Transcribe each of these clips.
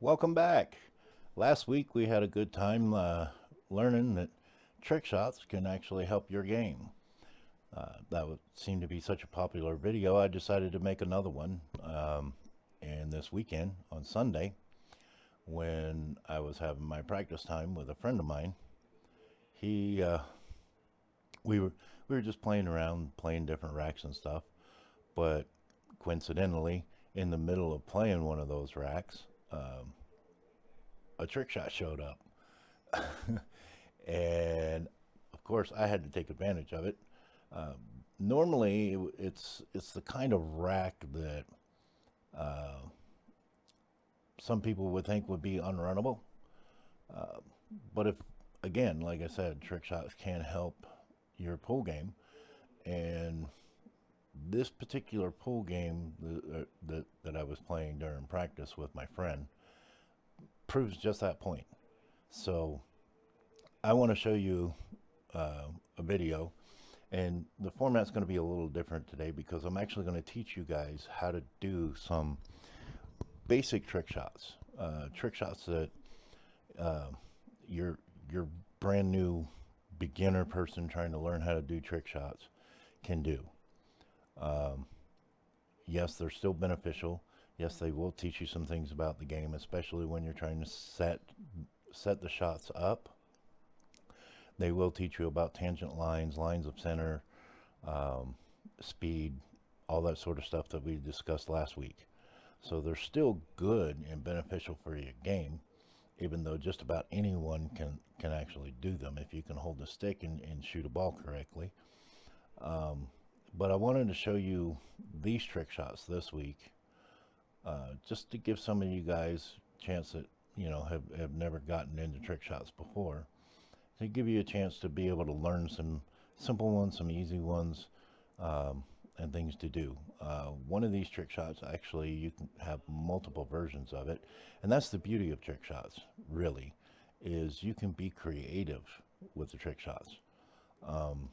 Welcome back. Last week we had a good time learning that trick shots can actually help your game. That would seem to be such a popular video, I decided to make another one. And this weekend, on Sunday, when I was having my practice time with a friend of mine, he we were we were just playing around, playing different racks and stuff. But coincidentally, in the middle of playing one of those racks, a trick shot showed up. And of course, I had to take advantage of it. Um, Normally, it's the kind of rack that uh, some people would think would be unrunnable. Uh, but if, again, like I said, trick shots can help your pool game. And this particular pool game that I was playing during practice with my friend proves just that point. So I want to show you a video. And the format's going to be a little different today because I'm actually going to teach you guys how to do some basic trick shots that uh, your your brand new beginner person trying to learn how to do trick shots can do. Um, yes, they're still beneficial. Yes, they will teach you some things about the game, especially when you're trying to set the shots up. They will teach you about tangent lines, lines of center, um, speed, all that sort of stuff that we discussed last week. So they're still good and beneficial for your game, even though just about anyone can actually do them if you can hold the stick and shoot a ball correctly. Um, but I wanted to show you these trick shots this week, just to give some of you guys a chance that have never gotten into trick shots before, to give you a chance to be able to learn some simple ones, some easy ones, and things to do. One of these trick shots, actually, you can have multiple versions of it, and that's the beauty of trick shots. Really, is you can be creative with the trick shots. Um,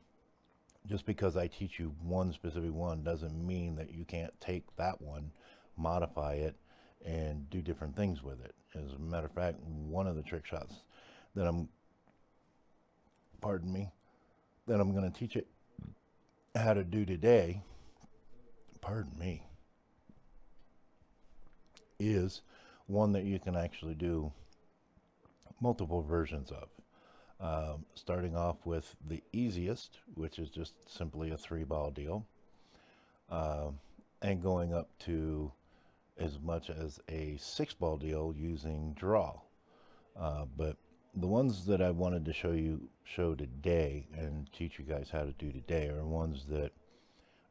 just because I teach you one specific one doesn't mean that you can't take that one, modify it, and do different things with it. As a matter of fact, one of the trick shots that pardon me, that I'm going to teach it how to do today, pardon me, is one that you can actually do multiple versions of. Starting off with the easiest, which is just simply a 3 ball deal, um, and going up to as much as a 6 ball deal using draw. But the ones that I wanted to show today and teach you guys how to do today are ones that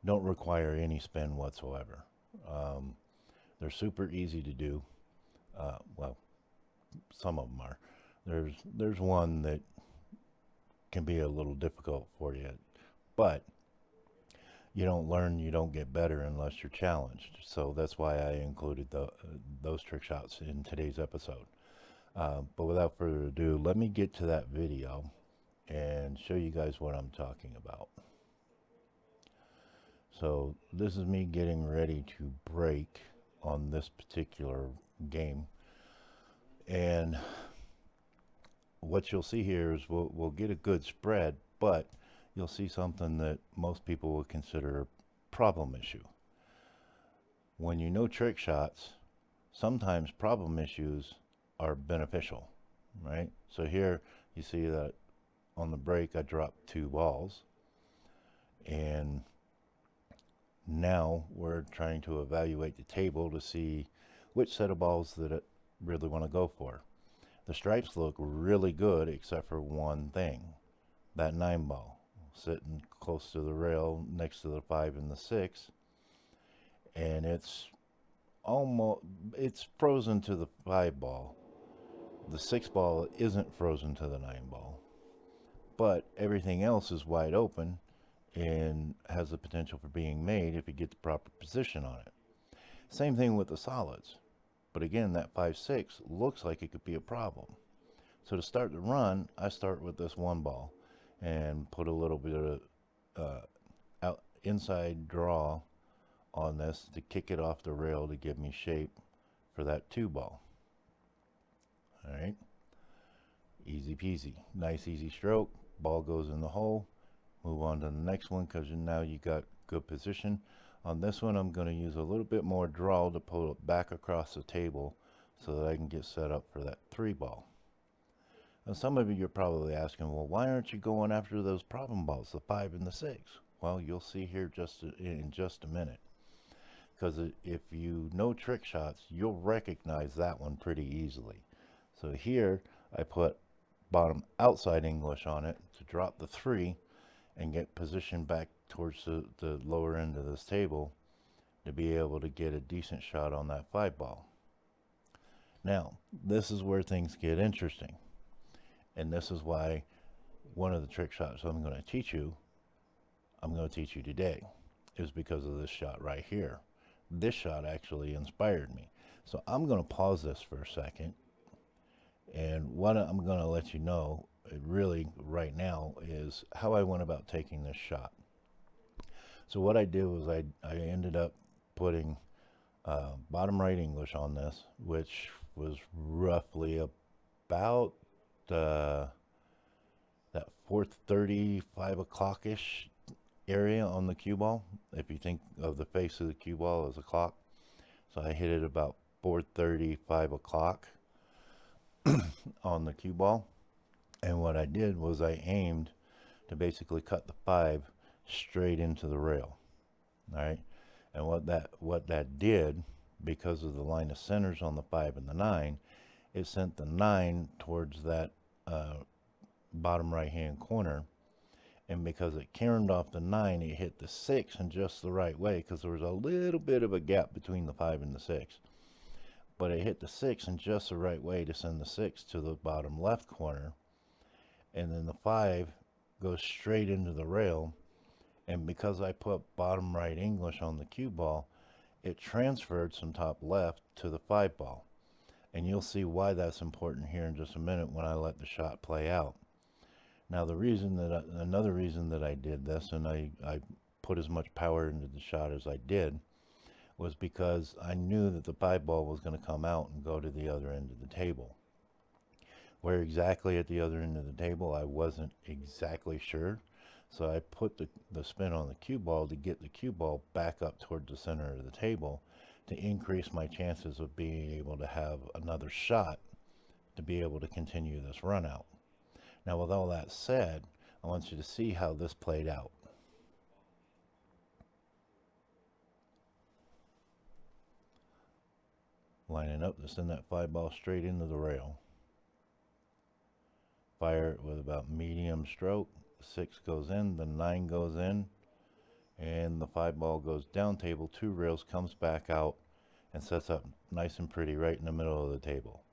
don't require any spin whatsoever. Um, they're super easy to do. Well, some of them are. There's one that can be a little difficult for you, but you don't learn, you don't get better unless you're challenged. So that's why I included those trick shots in today's episode. But without further ado, let me get to that video and show you guys what I'm talking about. So this is me getting ready to break on this particular game. And what you'll see here is we'll get a good spread, but you'll see something that most people would consider a problem issue. When you know trick shots, sometimes problem issues are beneficial, right? So here you see that on the break I dropped 2 balls, and now we're trying to evaluate the table to see which set of balls that it really want to go for. The stripes look really good except for one thing, that 9 ball sitting close to the rail next to the 5 and the 6, and it's frozen to the 5 ball. The 6 ball isn't frozen to the 9 ball, but everything else is wide open and has the potential for being made if you get the proper position on it. Same thing with the solids. But again, that 5-6 looks like it could be a problem. So to start the run, I start with this 1 ball and put a little bit of inside draw on this to kick it off the rail to give me shape for that 2 ball. All right, easy peasy, nice easy stroke. Ball goes in the hole. Move on to the next one because now you got good position. On this one, I'm going to use a little bit more draw to pull it back across the table so that I can get set up for that 3-ball. And some of you are probably asking, well, why aren't you going after those problem balls, the 5 and the 6? Well, you'll see here in just a minute. Because if you know trick shots, you'll recognize that one pretty easily. So here, I put bottom outside English on it to drop the 3 and get positioned back towards the lower end of this table to be able to get a decent shot on that 5-ball. Now, this is where things get interesting. And this is why one of the trick shots I'm going to teach you today, is because of this shot right here. This shot actually inspired me. So I'm going to pause this for a second. And what I'm going to let you know really right now is how I went about taking this shot. So what I did was I ended up putting bottom right English on this, which was roughly about that 4:30, 5 o'clock-ish area on the cue ball, if you think of the face of the cue ball as a clock. So I hit it about 4:30, 5 o'clock on the cue ball. And what I did was I aimed to basically cut the 5 straight into the rail. All right. And what that did, because of the line of centers on the 5 and the 9, it sent the 9 towards that bottom right hand corner. And because it caromed off the 9, it hit the 6 in just the right way, because there was a little bit of a gap between the 5 and the 6. But it hit the 6 in just the right way to send the 6 to the bottom left corner. And then the 5 goes straight into the rail. And because I put bottom right English on the cue ball, it transferred some top left to the 5-ball. And you'll see why that's important here in just a minute when I let the shot play out. Now another reason that I did this, and I put as much power into the shot as I did, was because I knew that the 5-ball was going to come out and go to the other end of the table. Where exactly at the other end of the table, I wasn't exactly sure. So I put the spin on the cue ball to get the cue ball back up towards the center of the table to increase my chances of being able to have another shot to be able to continue this run out. Now, with all that said, I want you to see how this played out. Lining up to send that 5-ball straight into the rail. Fire it with about medium stroke. 6 goes in, the 9 goes in, and the 5-ball goes down table, 2 rails, comes back out, and sets up nice and pretty right in the middle of the table.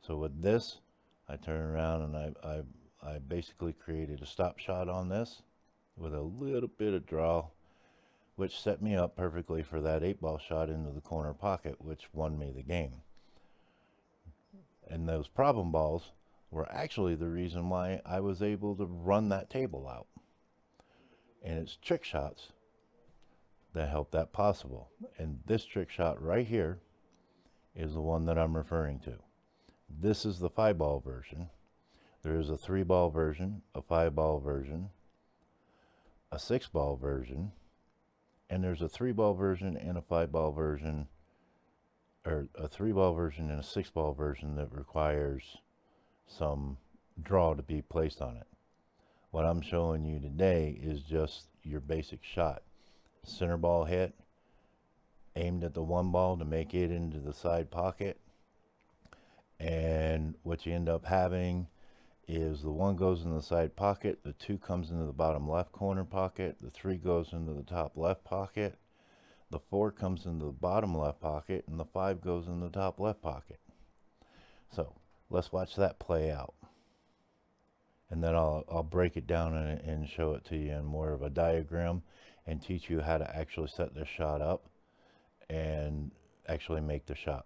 So with this, I turn around and I basically created a stop shot on this with a little bit of draw, which set me up perfectly for that 8-ball shot into the corner pocket, which won me the game. And those problem balls were actually the reason why I was able to run that table out. And it's trick shots that help that possible. And this trick shot right here is the one that I'm referring to. This is the 5-ball version. There is a 3-ball version, a 5-ball version, a 6-ball version, and there's a 3-ball version and a 5-ball version, or a 3-ball version and a 6-ball version that requires some draw to be placed on it. What I'm showing you today is just your basic shot. Center ball hit, aimed at the 1-ball to make it into the side pocket, and what you end up having is the 1 goes in the side pocket, the 2 comes into the bottom left corner pocket, the 3 goes into the top left pocket, the 4 comes into the bottom left pocket, and the 5 goes in the top left pocket. So let's watch that play out. And then I'll break it down and show it to you in more of a diagram and teach you how to actually set this shot up and actually make the shot.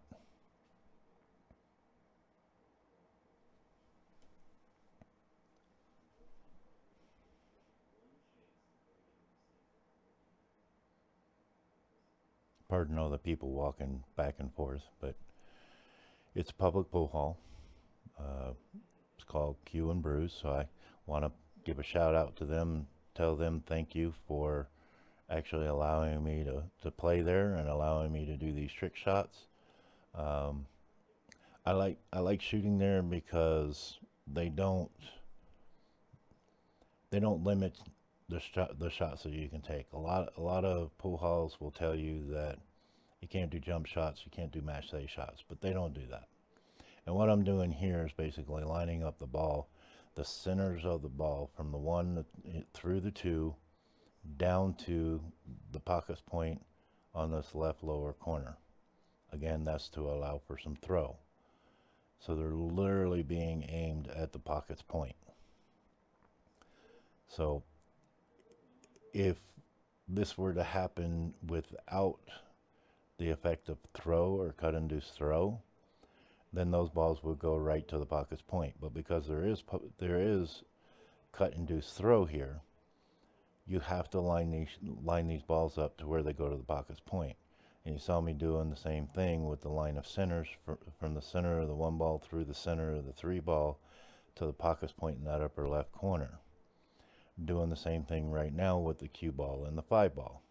Pardon all the people walking back and forth, but It's a public pool hall. Uh, it's called Q and Brews, so I want to give a shout out to them, tell them thank you for actually allowing me to play there and allowing me to do these trick shots. Um, I like shooting there because they don't they don't limit the shots that you can take. A lot of pool halls will tell you that you can't do jump shots, you can't do match day shots, but they don't do that. And what I'm doing here is basically lining up the ball, the centers of the ball from the one through the two down to the pockets point on this left lower corner. Again, that's to allow for some throw. So they're literally being aimed at the pockets point. So if this were to happen without the effect of throw or cut induced throw, then those balls would go right to the pockets point. But because there is cut induced throw here, you have to line these balls up to where they go to the pockets point. And you saw me doing the same thing with the line of centers from the center of the one ball through the center of the three ball to the pockets point in that upper left corner. Doing the same thing right now with the cue ball and the five ball.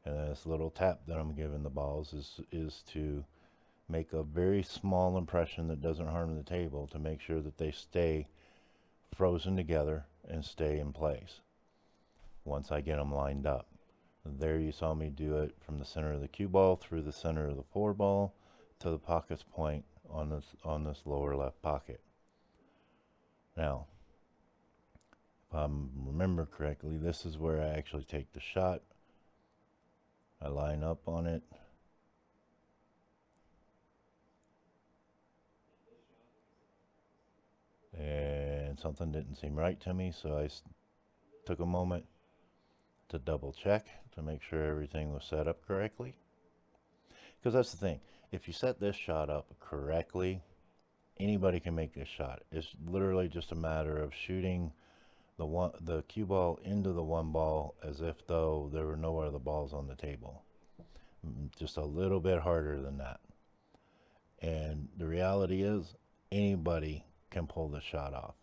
And this little tap that I'm giving the balls is to make a very small impression that doesn't harm the table, to make sure that they stay frozen together and stay in place once I get them lined up. There you saw me do it from the center of the cue ball through the center of the four ball to the pockets point on this lower left pocket. Now, if I remember correctly, this is where I actually take the shot. I line up on it. And something didn't seem right to me, so I took a moment to double check to make sure everything was set up correctly. Because that's the thing, if you set this shot up correctly, anybody can make this shot. It's literally just a matter of shooting the cue ball into the one ball as if though there were no other balls on the table. Just a little bit harder than that. And the reality is, anybody can pull this shot off.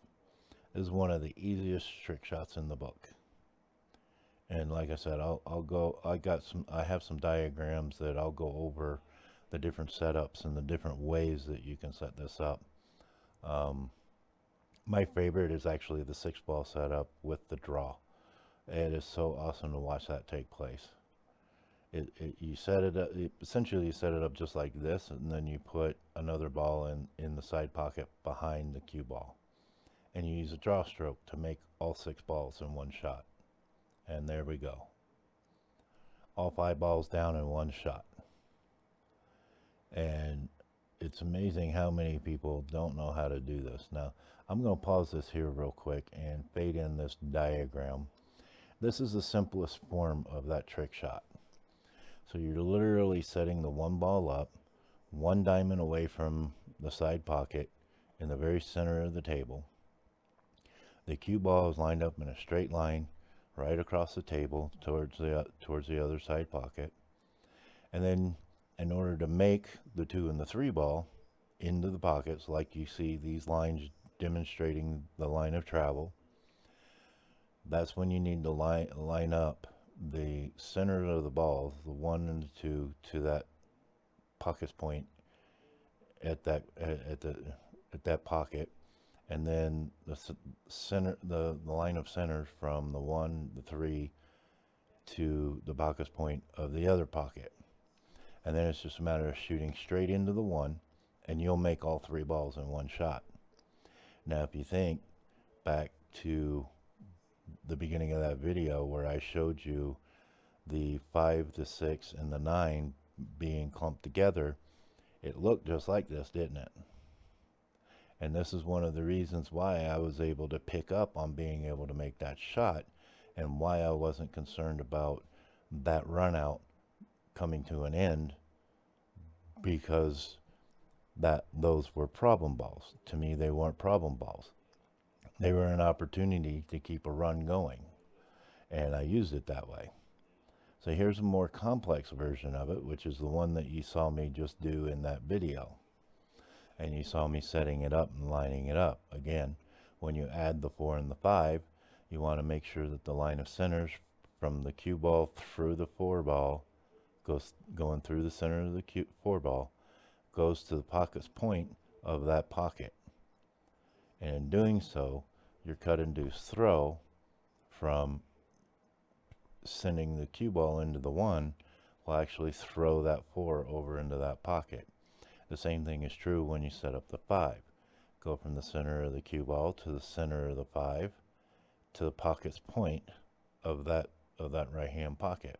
This is one of the easiest trick shots in the book. And like I said, I have some diagrams that I'll go over the different setups and the different ways that you can set this up. My favorite is actually the 6-ball setup with the draw. It is so awesome to watch that take place. You set it up, essentially you set it up just like this, and then you put another ball in the side pocket behind the cue ball. And you use a draw stroke to make all 6 balls in one shot. And there we go. All 5 balls down in one shot. And it's amazing how many people don't know how to do this. Now, I'm going to pause this here real quick and fade in this diagram. This is the simplest form of that trick shot. So you're literally setting the one ball up, one diamond away from the side pocket in the very center of the table. The cue ball is lined up in a straight line right across the table towards the other side pocket. And then in order to make the 2 and the 3 ball into the pockets, like you see these lines demonstrating the line of travel, that's when you need to line up the center of the balls, the 1 and the 2, to that pockets point at that pocket, and then the line of centers from the 1, the 3 to the pockets point of the other pocket. And then it's just a matter of shooting straight into the 1, and you'll make all 3 balls in one shot. Now, if you think back to the beginning of that video where I showed you the 5, the 6, and the 9 being clumped together, it looked just like this, didn't it? And this is one of the reasons why I was able to pick up on being able to make that shot, and why I wasn't concerned about that run out coming to an end, because those were problem balls. To me, they weren't problem balls. They were an opportunity to keep a run going, and I used it that way. So here's a more complex version of it, which is the one that you saw me just do in that video. And you saw me setting it up and lining it up. Again, when you add the 4 and the 5, you want to make sure that the line of centers from the cue ball through the 4 ball going through the center of the 4 ball goes to the pocket's point of that pocket. And in doing so, your cut induced throw from sending the cue ball into the 1 will actually throw that 4 over into that pocket. The same thing is true when you set up the 5. Go from the center of the cue ball to the center of the 5 to the pocket's point of that right hand pocket.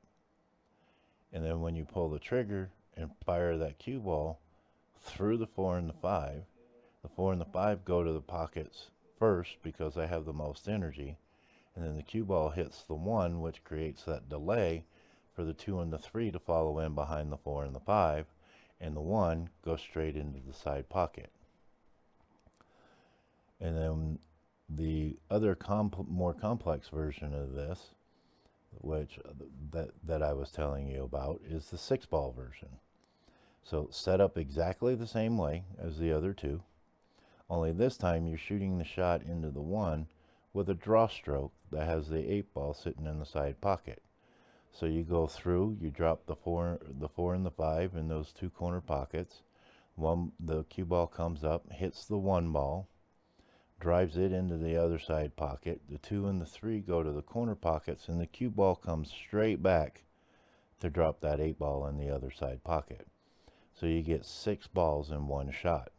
And then when you pull the trigger and fire that cue ball through the 4 and the 5, the 4 and the 5 go to the pockets first because they have the most energy, and then the cue ball hits the 1, which creates that delay for the 2 and the 3 to follow in behind the 4 and the 5, and the 1 goes straight into the side pocket. And then the other more complex version of this, which that I was telling you about, is the 6-ball version. So set up exactly the same way as the other two, only this time you're shooting the shot into the 1 with a draw stroke that has the 8-ball sitting in the side pocket. So you go through, you drop the 4 and the 5 in those 2 corner pockets. The cue ball comes up, hits the 1 ball, drives it into the other side pocket. The 2 and the 3 go to the corner pockets, and the cue ball comes straight back to drop that 8 ball in the other side pocket. So you get 6 balls in one shot.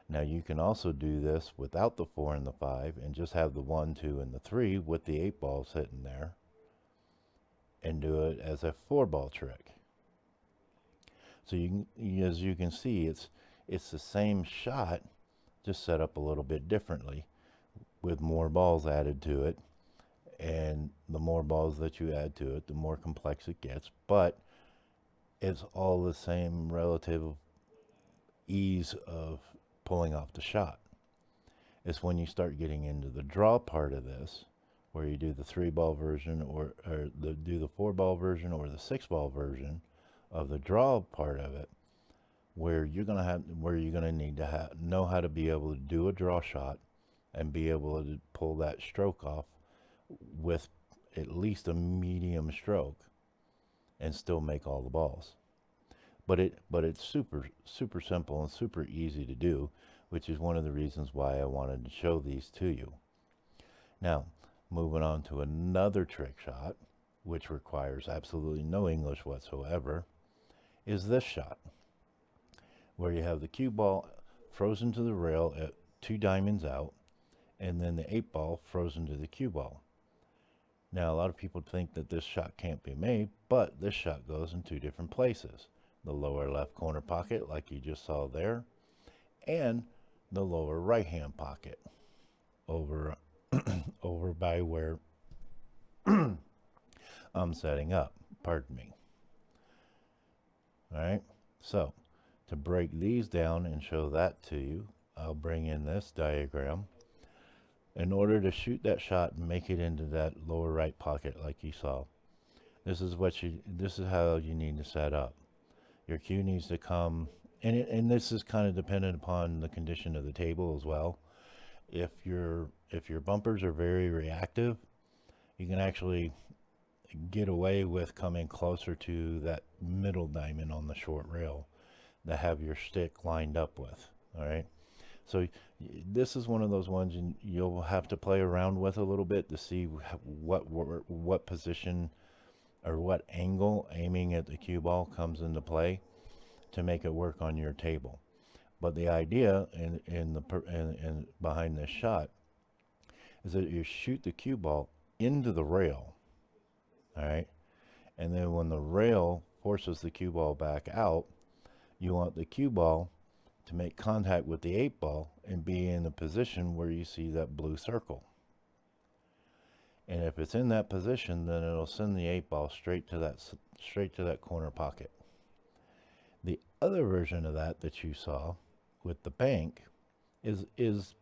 Now you can also do this without the 4 and the 5 and just have the 1, 2, and the 3 with the 8 ball sitting there and do it as a 4-ball trick. So as you can see, it's the same shot, just set up a little bit differently with more balls added to it. And the more balls that you add to it, the more complex it gets, but it's all the same relative ease of pulling off the shot. It's when you start getting into the draw part of this, where you do the 3-ball version or do the 4-ball version or the 6-ball version of the draw part of it, where you're gonna need to know how to be able to do a draw shot and be able to pull that stroke off with at least a medium stroke and still make all the balls. But it's super simple and super easy to do, which is one of the reasons why I wanted to show these to you. Now, moving on to another trick shot, which requires absolutely no English whatsoever, is this shot, where you have the cue ball frozen to the rail at 2 diamonds out, and then the 8-ball frozen to the cue ball. Now, a lot of people think that this shot can't be made, but this shot goes in 2 different places. The lower left corner pocket, like you just saw there, and the lower right hand pocket over by where I'm setting up. Pardon me. All right, so to break these down and show that to you, I'll bring in this diagram. In order to shoot that shot and make it into that lower right pocket like you saw, this is how you need to set up. Your cue needs to come, and this is kind of dependent upon the condition of the table as well. If your bumpers are very reactive, you can actually get away with coming closer to that middle diamond on the short rail that have your stick lined up with. All right, so this is one of those ones you'll have to play around with a little bit to see what position or what angle aiming at the cue ball comes into play to make it work on your table. But the idea in behind this shot is that you shoot the cue ball into the rail, all right, and then when the rail forces the cue ball back out, you want the cue ball to make contact with the 8-ball and be in the position where you see that blue circle. And if it's in that position, then it'll send the 8-ball straight to that corner pocket. The other version of that you saw with the bank is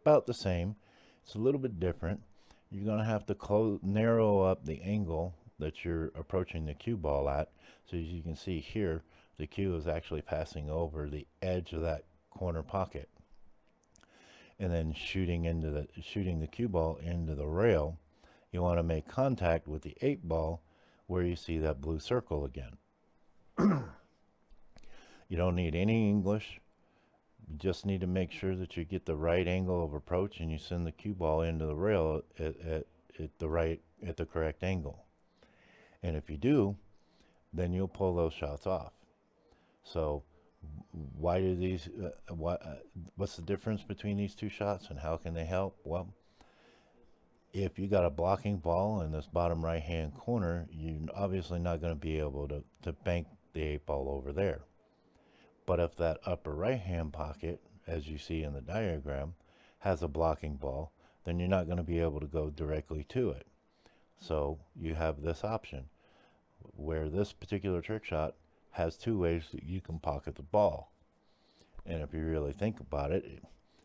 about the same. It's a little bit different. You're going to have to narrow up the angle that you're approaching the cue ball at. So as you can see here, the cue is actually passing over the edge of that corner pocket and then shooting the cue ball into the rail. You want to make contact with the 8 ball where you see that blue circle again. You don't need any English. You just need to make sure that you get the right angle of approach and you send the cue ball into the rail at the correct angle. And if you do, then you'll pull those shots off. So why do these what's the difference between these two shots and how can they help? Well, if you got a blocking ball in this bottom right hand corner, you're obviously not going to be able to bank the 8 ball over there. But if that upper right hand pocket, as you see in the diagram, has a blocking ball, then you're not going to be able to go directly to it. So you have this option where this particular trick shot has 2 ways that you can pocket the ball. And if you really think about it,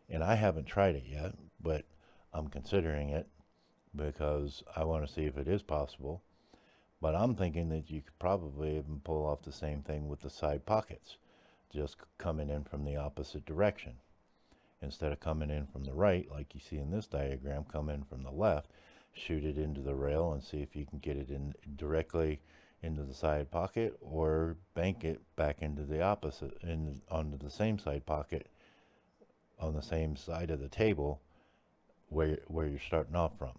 and I haven't tried it yet, but I'm considering it because I want to see if it is possible. But I'm thinking that you could probably even pull off the same thing with the side pockets, just coming in from the opposite direction. Instead of coming in from the right, like you see in this diagram, come in from the left, shoot it into the rail and see if you can get it in directly into the side pocket or bank it back into the opposite, onto the same side pocket on the same side of the table where you're starting off from.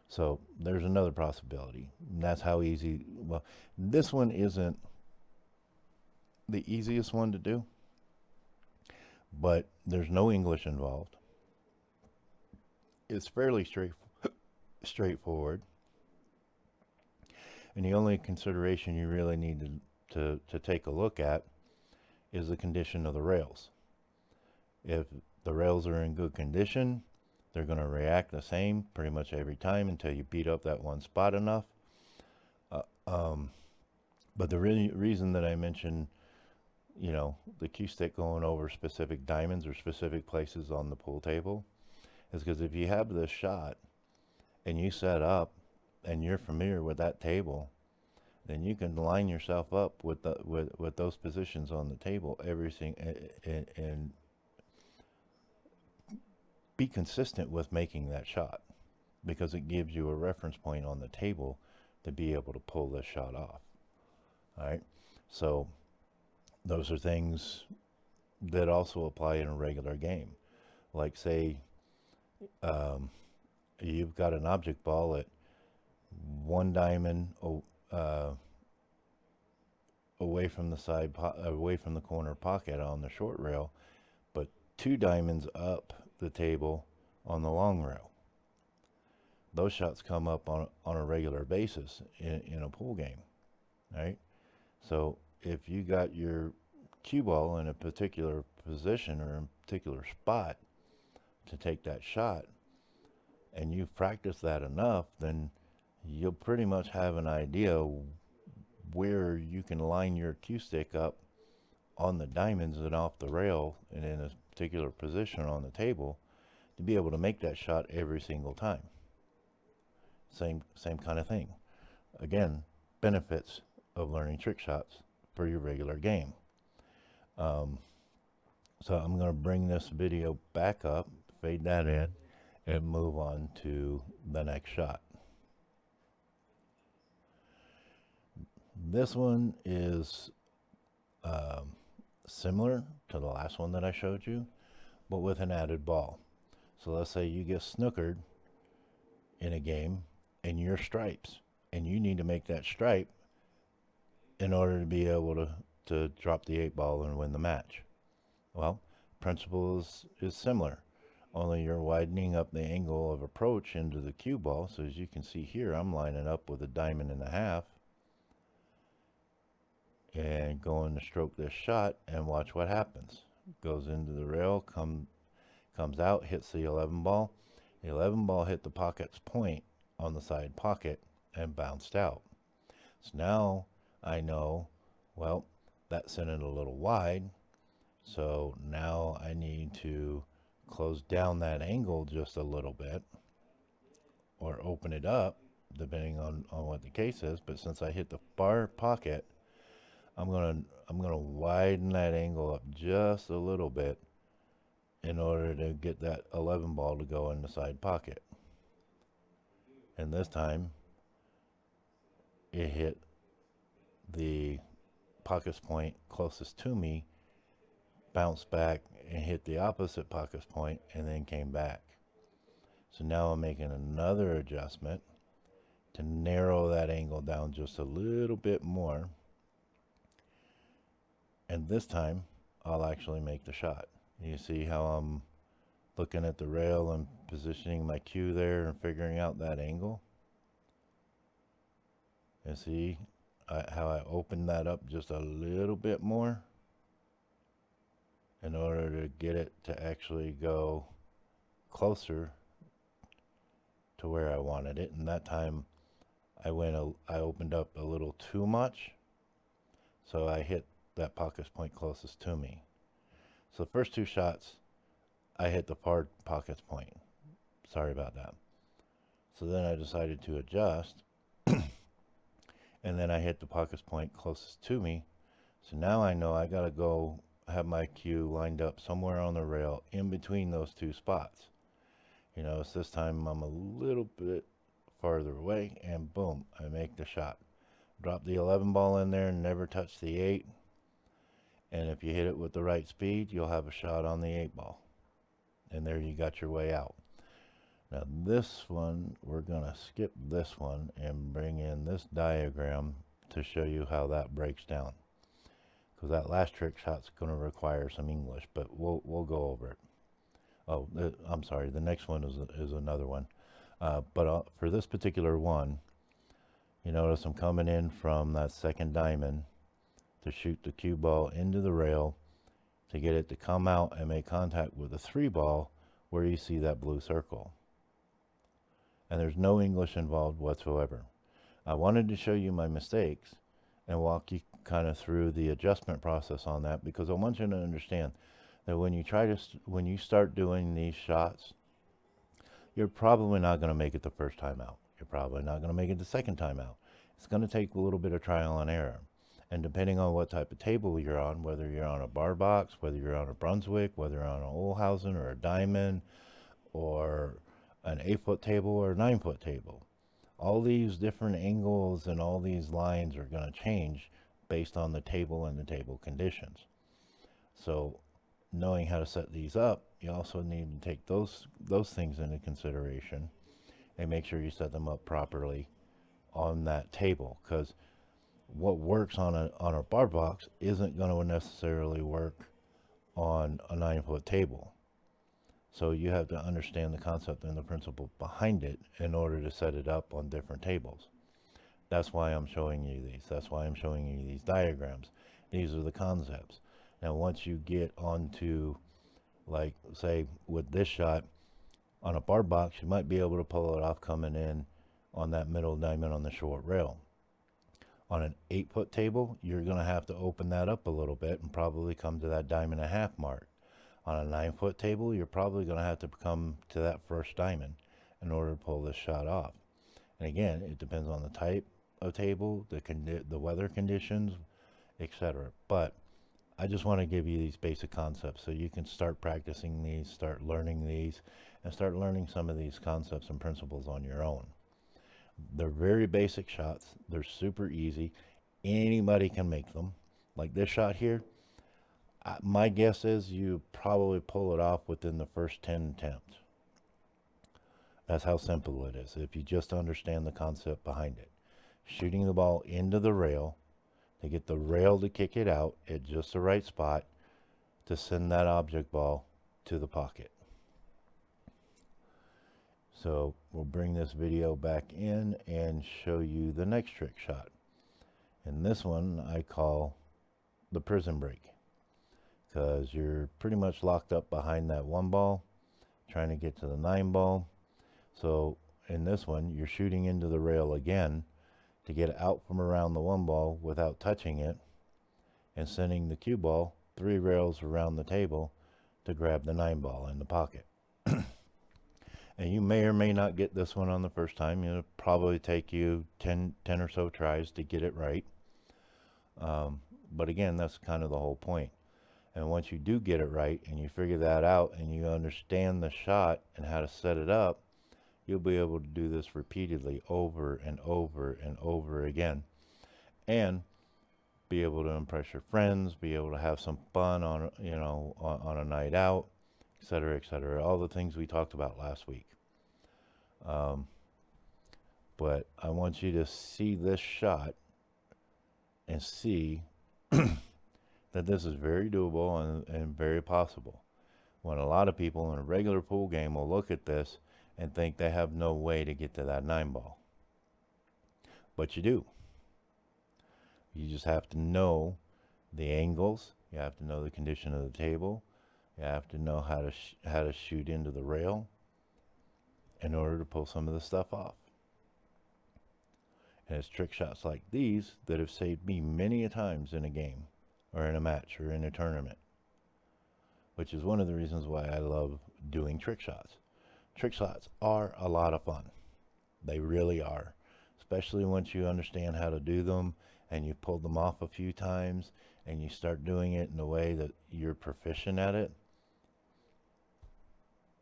So there's another possibility. And that's how easy, well, this one isn't the easiest one to do, but there's no English involved. It's fairly straightforward. And the only consideration you really need to take a look at is the condition of the rails. If the rails are in good condition, they're going to react the same pretty much every time until you beat up that one spot enough. But the reason that I mentioned, the cue stick going over specific diamonds or specific places on the pool table is because if you have this shot and you set up and you're familiar with that table, then you can line yourself up with those positions on the table, everything, and be consistent with making that shot, because it gives you a reference point on the table to be able to pull this shot off. All right, so those are things that also apply in a regular game. Like say you've got an object ball at 1 diamond away from the corner pocket on the short rail, but 2 diamonds up the table on the long rail. Those shots come up on a regular basis in a pool game, right? So if you got your cue ball in a particular position or a particular spot to take that shot, and you've practiced that enough, then you'll pretty much have an idea where you can line your cue stick up on the diamonds and off the rail and in a particular position on the table to be able to make that shot every single time. Same kind of thing. Again, benefits of learning trick shots for your regular game. So I'm going to bring this video back up, fade that in, and move on to the next shot. This one is similar to the last one that I showed you, but with an added ball. So let's say you get snookered in a game and you're stripes, and you need to make that stripe in order to be able to drop the 8 ball and win the match. Well, principle is similar, only you're widening up the angle of approach into the cue ball. So as you can see here, I'm lining up with a 1.5 diamonds and going to stroke this shot, and watch what happens. Goes into the rail, comes out, hits the 11 ball. The 11 ball hit the pocket's point on the side pocket and bounced out. So now I know, well, that sent it a little wide. So now I need to close down that angle just a little bit, or open it up depending on what the case is. But since I hit the bar pocket, I'm gonna widen that angle up just a little bit in order to get that 11 ball to go in the side pocket. And this time it hit the pocket point closest to me, bounced back and hit the opposite pocket point, and then came back. So now I'm making another adjustment to narrow that angle down just a little bit more. And this time I'll actually make the shot. You see how I'm looking at the rail and positioning my cue there and figuring out that angle? And see how I opened that up just a little bit more in order to get it to actually go closer to where I wanted it. And that time I opened up a little too much, so I hit that pocket point closest to me. So the first two shots I hit the hard pocket point. Sorry about that. So then I decided to adjust and then I hit the pocket point closest to me. So now I know I gotta go have my cue lined up somewhere on the rail in between those two spots. You know, so this time I'm a little bit farther away, and boom, I make the shot. Drop the 11 ball in there and never touch the 8. And if you hit it with the right speed, you'll have a shot on the 8 ball. And there you got your way out. Now this one, we're gonna skip this one and bring in this diagram to show you how that breaks down. Because that last trick shot's gonna require some English, but we'll go over it. Oh, I'm sorry, the next one is another one. But for this particular one, you notice I'm coming in from that second diamond to shoot the cue ball into the rail to get it to come out and make contact with the 3 ball where you see that blue circle. And there's no English involved whatsoever. I wanted to show you my mistakes and walk you kind of through the adjustment process on that, because I want you to understand that when you start doing these shots, you're probably not going to make it the first time out. You're probably not going to make it the second time out. It's going to take a little bit of trial and error. And depending on what type of table you're on, whether you're on a bar box, whether you're on a Brunswick, whether you're on an Olhausen or a Diamond or an 8-foot table or a 9-foot table, all these different angles and all these lines are going to change based on the table and the table conditions. So knowing how to set these up, you also need to take those things into consideration and make sure you set them up properly on that table, because what works on a bar box isn't going to necessarily work on a 9-foot table. So you have to understand the concept and the principle behind it in order to set it up on different tables. That's why I'm showing you these. That's why I'm showing you these diagrams. These are the concepts. Now once you get onto, like say with this shot on a bar box, you might be able to pull it off coming in on that middle diamond on the short rail. On an 8-foot table, you're going to have to open that up a little bit and probably come to that 1.5 mark. On a 9-foot table, you're probably going to have to come to that first diamond in order to pull this shot off. And again, it depends on the type of table, the weather conditions, etc. But I just want to give you these basic concepts so you can start practicing these, start learning these, and start learning some of these concepts and principles on your own. They're very basic shots. They're super easy. Anybody can make them. Like this shot here, my guess is you probably pull it off within the first 10 attempts. That's how simple it is, if you just understand the concept behind it. Shooting the ball into the rail to get the rail to kick it out at just the right spot to send that object ball to the pocket. So we'll bring this video back in and show you the next trick shot. And this one I call the prison break, because you're pretty much locked up behind that 1 ball trying to get to the 9 ball. So in this one, you're shooting into the rail again to get out from around the 1 ball without touching it, and sending the cue ball 3 rails around the table to grab the 9 ball in the pocket. And you may or may not get this one on the first time. It'll probably take you 10 or so tries to get it right. But again, that's kind of the whole point. And once you do get it right and you figure that out and you understand the shot and how to set it up, you'll be able to do this repeatedly over and over and over again. And be able to impress your friends, be able to have some fun on, on a night out, etc., etc. All the things we talked about last week. But I want you to see this shot and see that this is very doable and very possible. When a lot of people in a regular pool game will look at this and think they have no way to get to that 9-ball. But you do. You just have to know the angles. You have to know the condition of the table. You have to know how to shoot into the rail in order to pull some of the stuff off. And it's trick shots like these that have saved me many a times in a game or in a match or in a tournament, which is one of the reasons why I love doing trick shots. Trick shots are a lot of fun. They really are, especially once you understand how to do them and you pulled them off a few times and you start doing it in a way that you're proficient at it.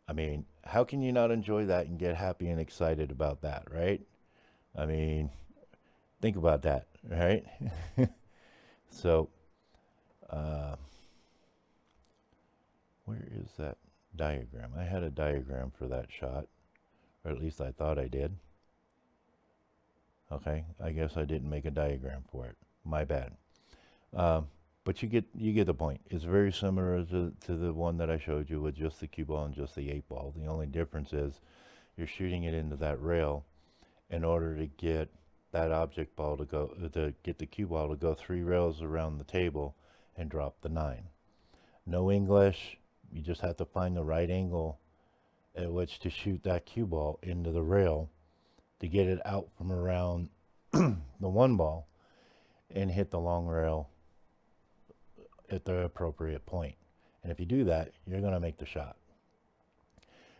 I mean, how can you not enjoy that and get happy and excited about that, right? I mean, think about that, right? So, where is that diagram? I had a diagram for that shot, or at least I thought I did. Okay, I guess I didn't make a diagram for it. My bad. But you get the point. It's very similar to the one that I showed you with just the cue ball and just the 8-ball. The only difference is you're shooting it into that rail in order to get that object ball to get the cue ball to go 3 rails around the table and drop the 9. No English. You just have to find the right angle at which to shoot that cue ball into the rail to get it out from around the 1 ball and hit the long rail at the appropriate point. And if you do that, you're going to make the shot.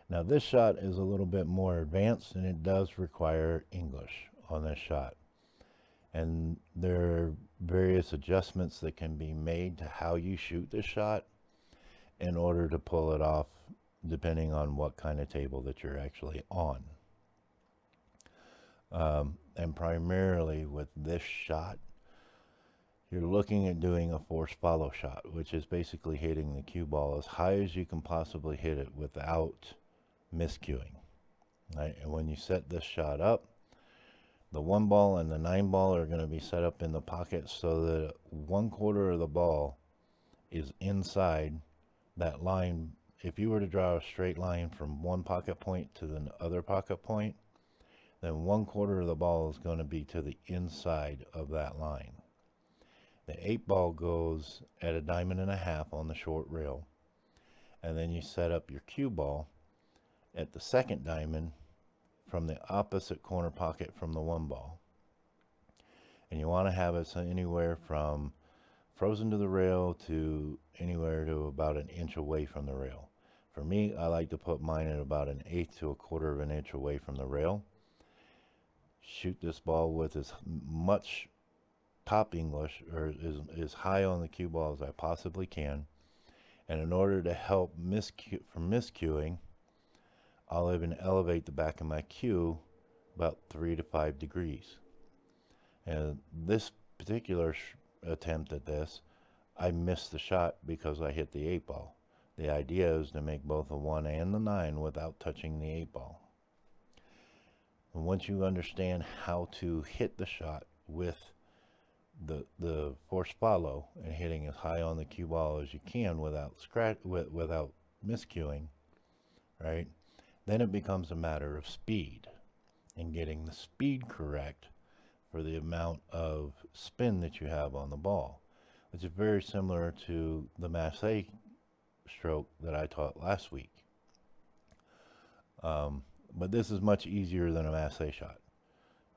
Now this shot is a little bit more advanced and it does require English on this shot. And there are various adjustments that can be made to how you shoot this shot in order to pull it off depending on what kind of table that you're actually on. And primarily with this shot, you're looking at doing a force follow shot, which is basically hitting the cue ball as high as you can possibly hit it without miscuing. Right? And when you set this shot up, the 1 ball and the 9 ball are going to be set up in the pocket so that 1/4 of the ball is inside that line. If you were to draw a straight line from one pocket point to the other pocket point, then 1/4 of the ball is going to be to the inside of that line. The 8-ball goes at 1.5 diamonds on the short rail, and then you set up your cue ball at the 2nd diamond from the opposite corner pocket from the 1 ball. And you want to have it anywhere from frozen to the rail to anywhere to about 1 inch away from the rail. For me, I like to put mine at about 1/8 to 1/4 of an inch away from the rail. Shoot this ball with as much top English or as high on the cue ball as I possibly can. And in order to help from miscuing, I'll even elevate the back of my cue about 3 to 5 degrees. And this particular attempt at this, I missed the shot because I hit the 8-ball. The idea is to make both the 1 and the 9 without touching the 8-ball. And once you understand how to hit the shot with the force follow and hitting as high on the cue ball as you can without miscuing, right? Then it becomes a matter of speed and getting the speed correct for the amount of spin that you have on the ball, which is very similar to the Massey stroke that I taught last week. But this is much easier than a Massey shot.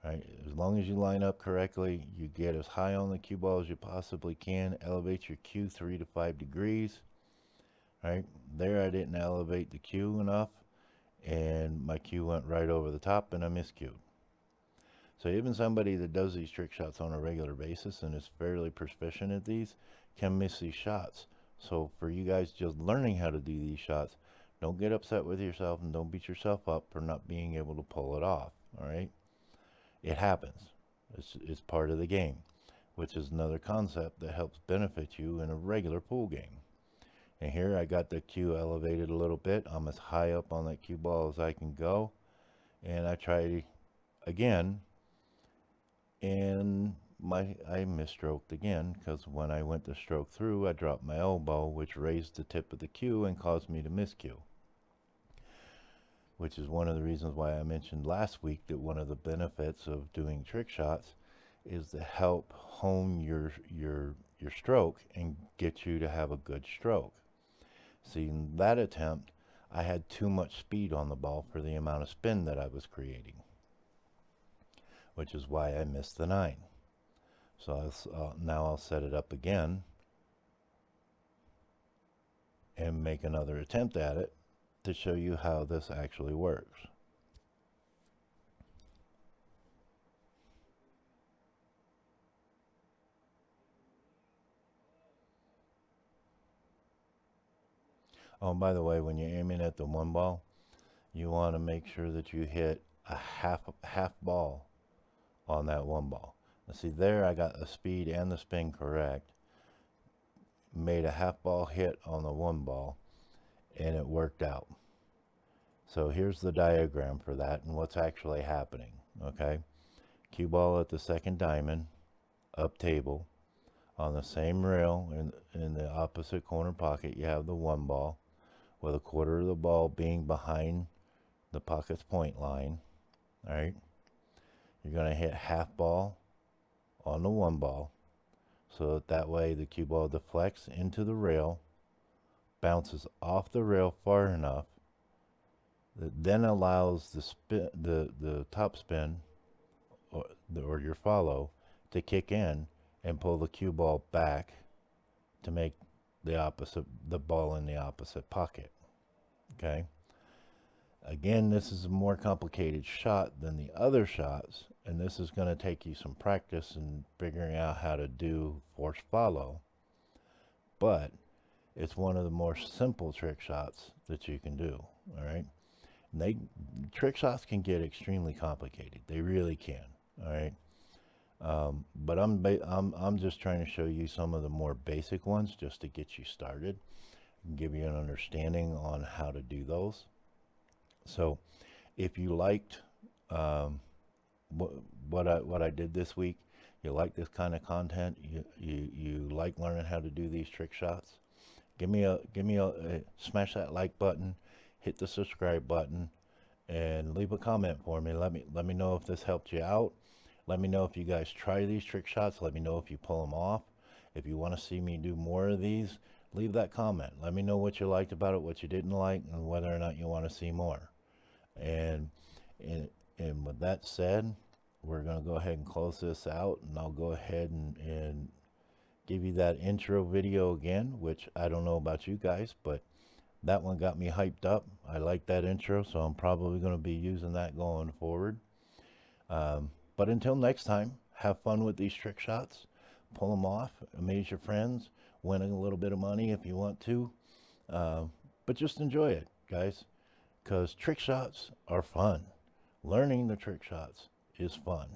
Right? As long as you line up correctly, you get as high on the cue ball as you possibly can, elevate your cue 3 to 5 degrees. Right? There I didn't elevate the cue enough, and my cue went right over the top and I miscued. So even somebody that does these trick shots on a regular basis and is fairly proficient at these can miss these shots. So for you guys just learning how to do these shots, don't get upset with yourself and don't beat yourself up for not being able to pull it off. All right, it happens. It's part of the game, which is another concept that helps benefit you in a regular pool game. And here I got the cue elevated a little bit. I'm as high up on that cue ball as I can go. And I try again, and I misstroked again, because when I went to stroke through, I dropped my elbow, which raised the tip of the cue and caused me to miscue. Which is one of the reasons why I mentioned last week that one of the benefits of doing trick shots is to help hone your stroke and get you to have a good stroke. See, in that attempt, I had too much speed on the ball for the amount of spin that I was creating, which is why I missed the 9. So now I'll set it up again and make another attempt at it to show you how this actually works. Oh, and by the way, when you're aiming at the one ball, you want to make sure that you hit a half ball on that one ball. Now see there, I got the speed and the spin correct, made a half ball hit on the one ball, and it worked out. So here's the diagram for that and what's actually happening. Okay, cue ball at the second diamond, up table. On the same rail in the opposite corner pocket, you have the one ball, with a quarter of the ball being behind the pocket's point line. All right, you're going to hit half ball on the one ball, so that way the cue ball deflects into the rail, bounces off the rail far enough that then allows the top spin or your follow to kick in and pull the cue ball back to make the ball in the opposite pocket. Okay, again, this is a more complicated shot than the other shots, and this is going to take you some practice in figuring out how to do force follow, but it's one of the more simple trick shots that you can do. All right, and trick shots can get extremely complicated, they really can. All right, but I'm just trying to show you some of the more basic ones just to get you started and give you an understanding on how to do those. So if you liked what I did this week, you like this kind of content, you like learning how to do these trick shots, give me a smash that like button, hit the subscribe button, and leave a comment for me. Let me know if this helped you out. Let me know if you guys try these trick shots. Let me know if you pull them off. If you want to see me do more of these, leave that comment. Let me know what you liked about it, what you didn't like, and whether or not you want to see more. And with that said, we're going to go ahead and close this out, and I'll go ahead and give you that intro video again, which I don't know about you guys, but that one got me hyped up. I like that intro, so I'm probably going to be using that going forward. But until next time, have fun with these trick shots, pull them off, amaze your friends, win a little bit of money if you want to, but just enjoy it, guys, because trick shots are fun. Learning the trick shots is fun.